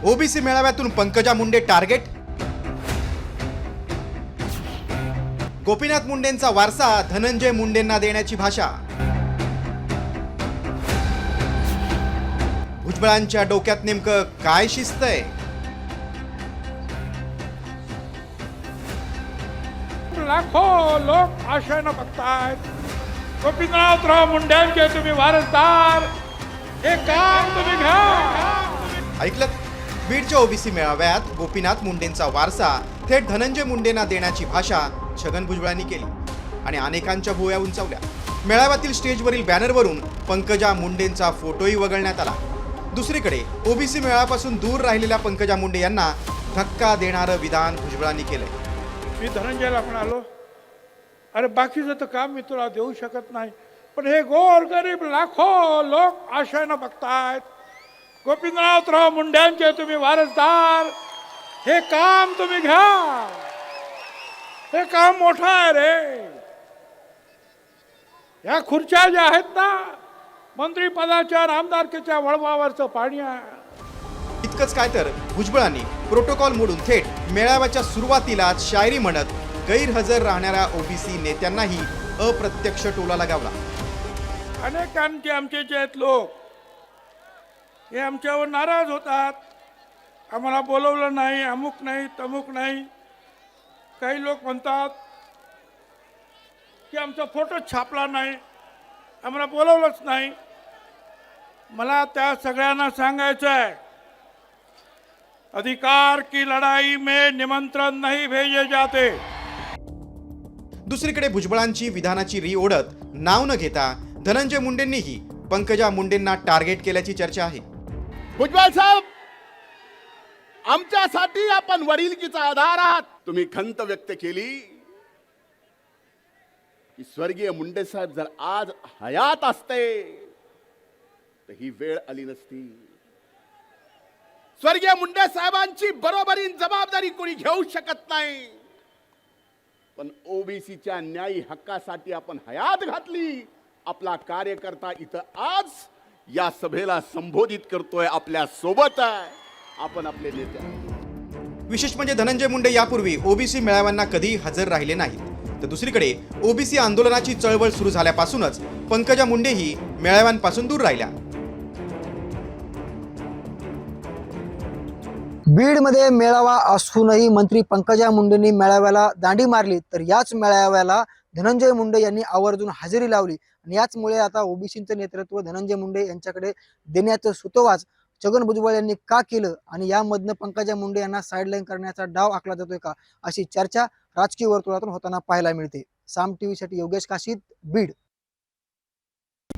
OBC मेळाव्यातून Pankaja Munde target. Gopinath मुंडेंचा वारसा धनंजय मुंडेंना देण्याची भाषा. भुजबळांच्या डोक्यात नेमकं काय शिजतंय? लाखो लोक आशेनं बघतायत. गोपीनाथराव मुंडेंचे तुम्ही वारसदार, हे काम तुम्ही घ्या. ऐकलं, बीडच्या ओबीसी मेळाव्यात गोपीनाथ मुंडेंचा वारसा थेट धनंजय मुंडेंना देण्याची भाषा छगन भुजबळांनी केली आणि अनेकांच्या भुवया उंचावल्या. मेळाव्यातील स्टेजवरील बॅनरवरून पंकजा मुंडेंचा फोटोही वगळण्यात आला. दुसरीकडे ओबीसी मेळाव्यापासून दूर राहिलेल्या पंकजा मुंडे यांना धक्का देणारं विधान भुजबळांनी केलंय. मी धनंजयला म्हणालो, अरे बाकीचं तर काम मी तुला देऊ शकत नाही, पण हे गोरगरीब लाखो लोक आशेनं बघतायत. गोपीनाथराव मुंडेंचे तुम्ही वारसदार, हे काम तुम्ही घ्या. हे काम मोठं आहे रे. या खुर्च्या ज्या आहेत ना, मंत्रिपदाच्या आणि आमदारकीच्या वळवावरचं पाणी आहे. इतकंच काय तर भुजबळांनी प्रोटोकॉल मोडून थेट मेळाव्याच्या सुरुवातीलाच शायरी म्हणत गैरहजर राहणाऱ्या ओबीसी नेत्यांनाही अप्रत्यक्ष टोला लगावला. अनेकांचे आमचे जे आहेत लोक, हे आमच्यावर नाराज होतात. आम्हाला बोलवलं नाही, अमुक नाही, तमुक नाही. काही लोक म्हणतात की आमचा फोटो छापला नाही, आम्हाला बोलवलंच नाही. मला त्या सगळ्यांना सांगायचं आहे, अधिकार की लढाई में निमंत्रण नहीं भेजे जाते. दुसरीकडे भुजबळांची विधानाची री ओढत नाव न घेता धनंजय मुंडेंनीही पंकजा मुंडेंना टार्गेट केल्याची चर्चा आहे. भुजबळ साहेब, आमच्यासाठी आपण वडिलकीचा आधार आहात. तुम्ही खंत व्यक्त केली की स्वर्गीय मुंडे साहेब जर आज हयात असते तर ही वेळ आली नसती. स्वर्गीय मुंडे साहेबांची बरोबरीन जबाबदारी कोणी घेऊ शकत नाही, पण ओबीसीच्या न्यायी हक्कासाठी आपण हयात घातली. आपला कार्यकर्ता इथं आज या सभेला संबोधित करतोय, आपल्या सोबत आहे. आपण आपले नेते आहात. विशेष म्हणजे धनंजय मुंडे यापूर्वी ओबीसी मेळाव्यांना कधी हजर राहिले नाहीत, तर दुसरीकडे ओबीसी आंदोलनाची चळवळ सुरू झाल्यापासूनच पंकजा मुंडेही मेळाव्यांपासून दूर राहिल्या. बीडमध्ये मेळावा असूनही मंत्री पंकजा मुंडेंनी मेळाव्याला दांडी मारली, तर याच मेळाव्याला धनंजय मुंडे यांनी आवर्जून हजेरी लावली आणि याचमुळे आता ओबीसीचं नेतृत्व धनंजय मुंडे यांच्याकडे देण्याचं सुतोवाच छगन भुजबळ यांनी का केलं आणि यामधनं पंकजा मुंडे यांना साईडलाईन करण्याचा डाव आखला जातोय का, अशी चर्चा राजकीय वर्तुळातून होताना पाहायला मिळते. साम टीव्हीसाठी योगेश काशीद, बीड.